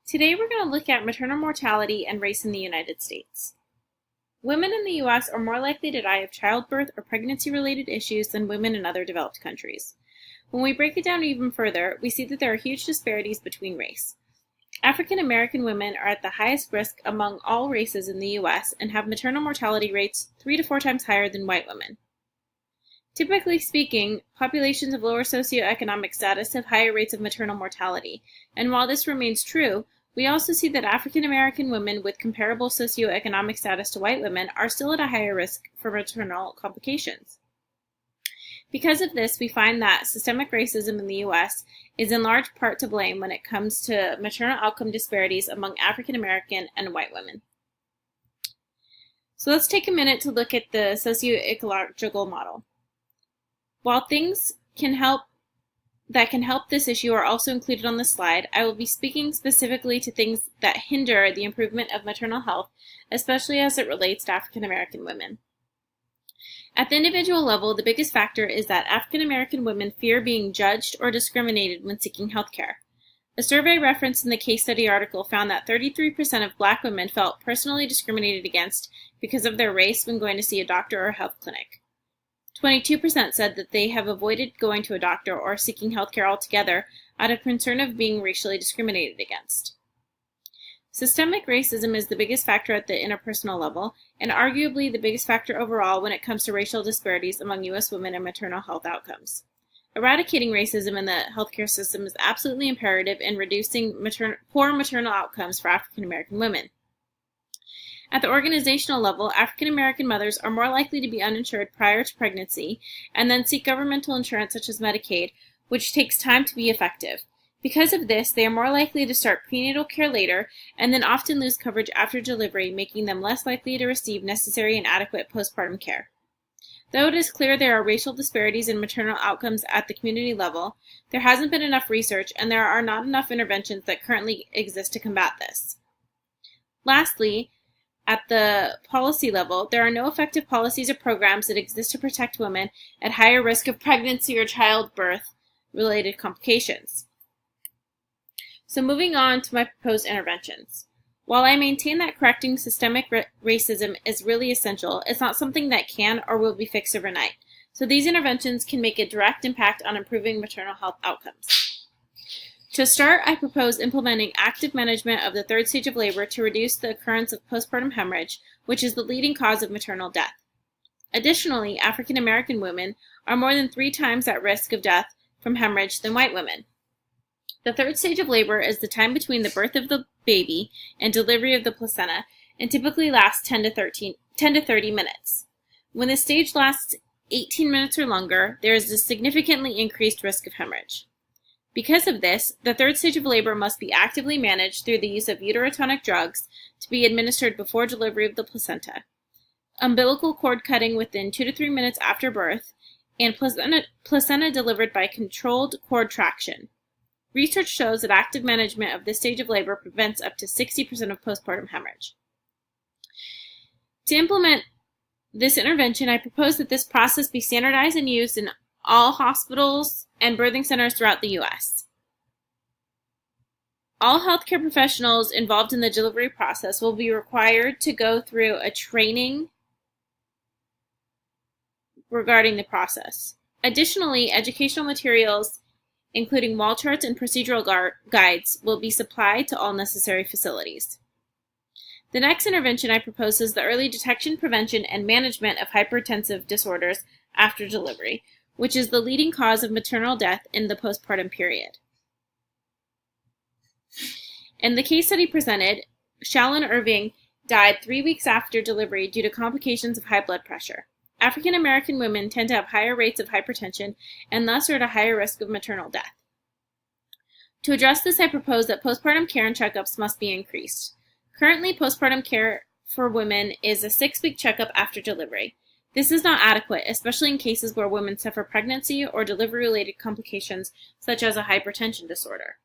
Today we're going to look at maternal mortality and race in the United States. Women in the U.S. are more likely to die of childbirth or pregnancy-related issues than women in other developed countries. When we break it down even further, we see that there are huge disparities between race. African American women are at the highest risk among all races in the U.S. and have maternal mortality rates 3 to 4 times higher than white women. Typically speaking, populations of lower socioeconomic status have higher rates of maternal mortality, and while this remains true, we also see that African American women with comparable socioeconomic status to white women are still at a higher risk for maternal complications. Because of this, we find that systemic racism in the U.S. is in large part to blame when it comes to maternal outcome disparities among African American and white women. So let's take a minute to look at the socio-ecological model. While things that can help this issue are also included on the slide, I will be speaking specifically to things that hinder the improvement of maternal health, especially as it relates to African American women. At the individual level, the biggest factor is that African American women fear being judged or discriminated when seeking health care. A survey referenced in the case study article found that 33% of Black women felt personally discriminated against because of their race when going to see a doctor or health clinic. 22% said that they have avoided going to a doctor or seeking health care altogether out of concern of being racially discriminated against. Systemic racism is the biggest factor at the interpersonal level, and arguably the biggest factor overall when it comes to racial disparities among U.S. women and maternal health outcomes. Eradicating racism in the healthcare system is absolutely imperative in reducing poor maternal outcomes for African American women. At the organizational level, African American mothers are more likely to be uninsured prior to pregnancy and then seek governmental insurance such as Medicaid, which takes time to be effective. Because of this, they are more likely to start prenatal care later and then often lose coverage after delivery, making them less likely to receive necessary and adequate postpartum care. Though it is clear there are racial disparities in maternal outcomes at the community level, there hasn't been enough research and there are not enough interventions that currently exist to combat this. Lastly, at the policy level, there are no effective policies or programs that exist to protect women at higher risk of pregnancy or childbirth-related complications. So moving on to my proposed interventions. While I maintain that correcting systemic racism is really essential, it's not something that can or will be fixed overnight. So these interventions can make a direct impact on improving maternal health outcomes. To start, I propose implementing active management of the third stage of labor to reduce the occurrence of postpartum hemorrhage, which is the leading cause of maternal death. Additionally, African American women are more than 3 times at risk of death from hemorrhage than white women. The third stage of labor is the time between the birth of the baby and delivery of the placenta and typically lasts 10 to 30 minutes. When the stage lasts 18 minutes or longer, there is a significantly increased risk of hemorrhage. Because of this, the third stage of labor must be actively managed through the use of uterotonic drugs to be administered before delivery of the placenta, umbilical cord cutting within 2 to 3 minutes after birth, and placenta delivered by controlled cord traction. Research shows that active management of this stage of labor prevents up to 60% of postpartum hemorrhage. To implement this intervention, I propose that this process be standardized and used in all hospitals and birthing centers throughout the U.S. All healthcare professionals involved in the delivery process will be required to go through a training regarding the process. Additionally, educational materials, including wall charts and procedural guides, will be supplied to all necessary facilities. The next intervention I propose is the early detection, prevention, and management of hypertensive disorders after delivery, which is the leading cause of maternal death in the postpartum period. In the case study presented, Shalyn Irving died 3 weeks after delivery due to complications of high blood pressure. African American women tend to have higher rates of hypertension and thus are at a higher risk of maternal death. To address this, I propose that postpartum care and checkups must be increased. Currently, postpartum care for women is a 6-week checkup after delivery. This is not adequate, especially in cases where women suffer pregnancy or delivery-related complications such as a hypertension disorder.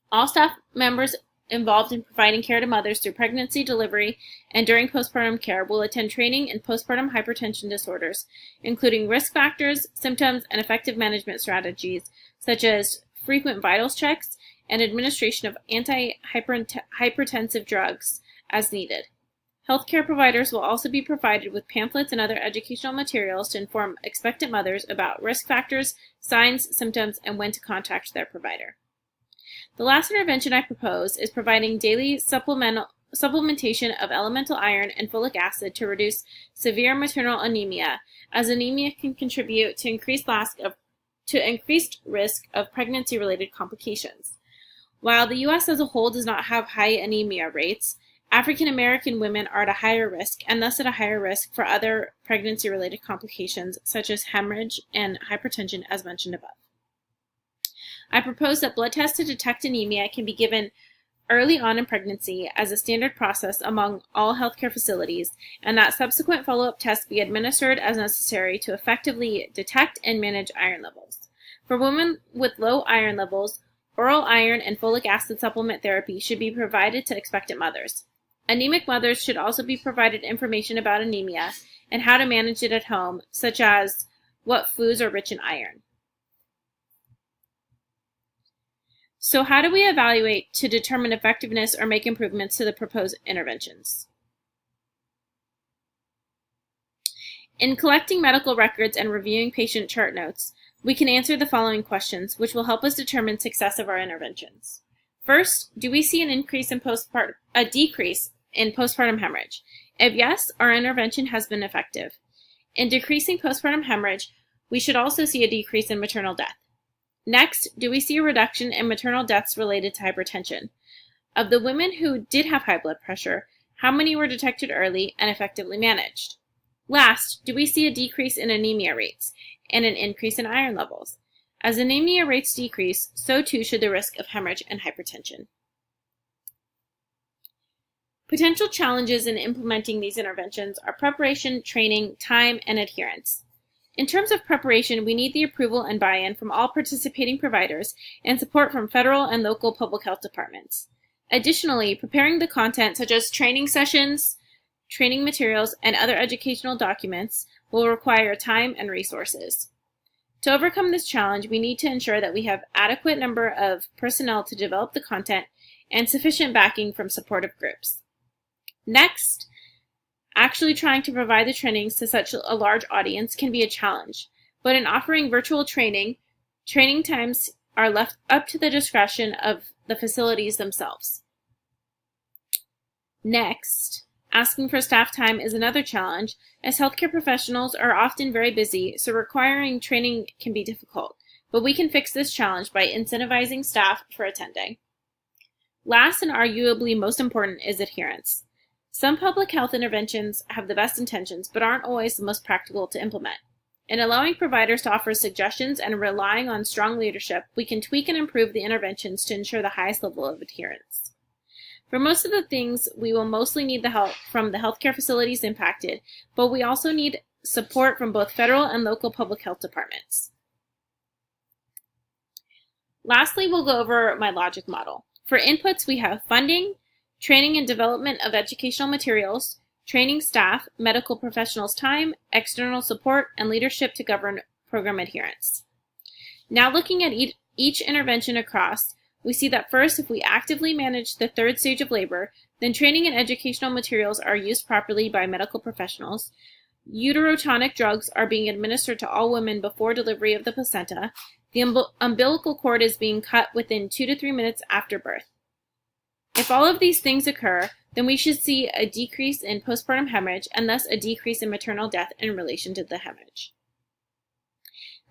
All staff members involved in providing care to mothers through pregnancy, delivery, and during postpartum care will attend training in postpartum hypertension disorders, including risk factors, symptoms, and effective management strategies, such as frequent vitals checks and administration of anti-hypertensive drugs as needed. Healthcare providers will also be provided with pamphlets and other educational materials to inform expectant mothers about risk factors, signs, symptoms, and when to contact their provider. The last intervention I propose is providing daily supplementation of elemental iron and folic acid to reduce severe maternal anemia, as anemia can contribute to increased risk of pregnancy-related complications. While the U.S. as a whole does not have high anemia rates, African American women are at a higher risk, and thus at a higher risk for other pregnancy-related complications such as hemorrhage and hypertension, as mentioned above. I propose that blood tests to detect anemia can be given early on in pregnancy as a standard process among all healthcare facilities, and that subsequent follow-up tests be administered as necessary to effectively detect and manage iron levels. For women with low iron levels, oral iron and folic acid supplement therapy should be provided to expectant mothers. Anemic mothers should also be provided information about anemia and how to manage it at home, such as what foods are rich in iron. So how do we evaluate to determine effectiveness or make improvements to the proposed interventions? In collecting medical records and reviewing patient chart notes, we can answer the following questions, which will help us determine success of our interventions. First, do we see a decrease in postpartum hemorrhage? If yes, our intervention has been effective. In decreasing postpartum hemorrhage, we should also see a decrease in maternal death. Next, do we see a reduction in maternal deaths related to hypertension? Of the women who did have high blood pressure, how many were detected early and effectively managed? Last, do we see a decrease in anemia rates and an increase in iron levels? As anemia rates decrease, so too should the risk of hemorrhage and hypertension. Potential challenges in implementing these interventions are preparation, training, time, and adherence. In terms of preparation, we need the approval and buy-in from all participating providers and support from federal and local public health departments. Additionally, preparing the content such as training sessions, training materials, and other educational documents will require time and resources. To overcome this challenge, we need to ensure that we have adequate number of personnel to develop the content and sufficient backing from supportive groups. Next, actually trying to provide the trainings to such a large audience can be a challenge, but in offering virtual training times are left up to the discretion of the facilities themselves. Next, asking for staff time is another challenge, as healthcare professionals are often very busy, so requiring training can be difficult, but we can fix this challenge by incentivizing staff for attending. Last and arguably most important is adherence. Some public health interventions have the best intentions, but aren't always the most practical to implement. In allowing providers to offer suggestions and relying on strong leadership, we can tweak and improve the interventions to ensure the highest level of adherence. For most of the things, we will mostly need the help from the healthcare facilities impacted, but we also need support from both federal and local public health departments. Lastly, we'll go over my logic model. For inputs, we have funding, training and development of educational materials, training staff, medical professionals' time, external support, and leadership to govern program adherence. Now looking at each intervention across, we see that first, if we actively manage the third stage of labor, then training and educational materials are used properly by medical professionals, uterotonic drugs are being administered to all women before delivery of the placenta, the umbilical cord is being cut within 2 to 3 minutes after birth. If all of these things occur, then we should see a decrease in postpartum hemorrhage and thus a decrease in maternal death in relation to the hemorrhage.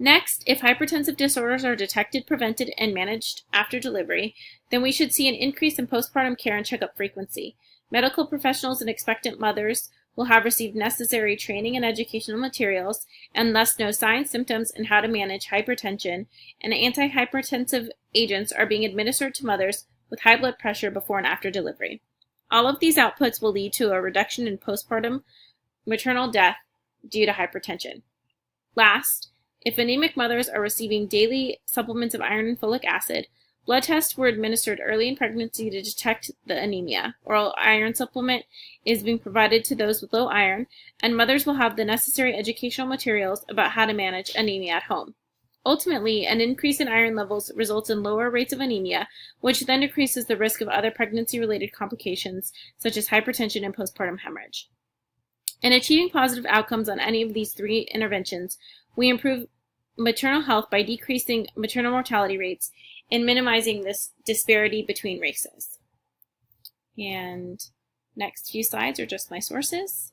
Next, if hypertensive disorders are detected, prevented, and managed after delivery, then we should see an increase in postpartum care and checkup frequency. Medical professionals and expectant mothers will have received necessary training and educational materials and thus know signs, symptoms, and how to manage hypertension, and antihypertensive agents are being administered to mothers with high blood pressure before and after delivery. All of these outputs will lead to a reduction in postpartum maternal death due to hypertension. Last, if anemic mothers are receiving daily supplements of iron and folic acid, blood tests were administered early in pregnancy to detect the anemia. Oral iron supplement is being provided to those with low iron, and mothers will have the necessary educational materials about how to manage anemia at home. Ultimately, an increase in iron levels results in lower rates of anemia, which then decreases the risk of other pregnancy-related complications, such as hypertension and postpartum hemorrhage. In achieving positive outcomes on any of these three interventions, we improve maternal health by decreasing maternal mortality rates and minimizing this disparity between races. And next few slides are just my sources.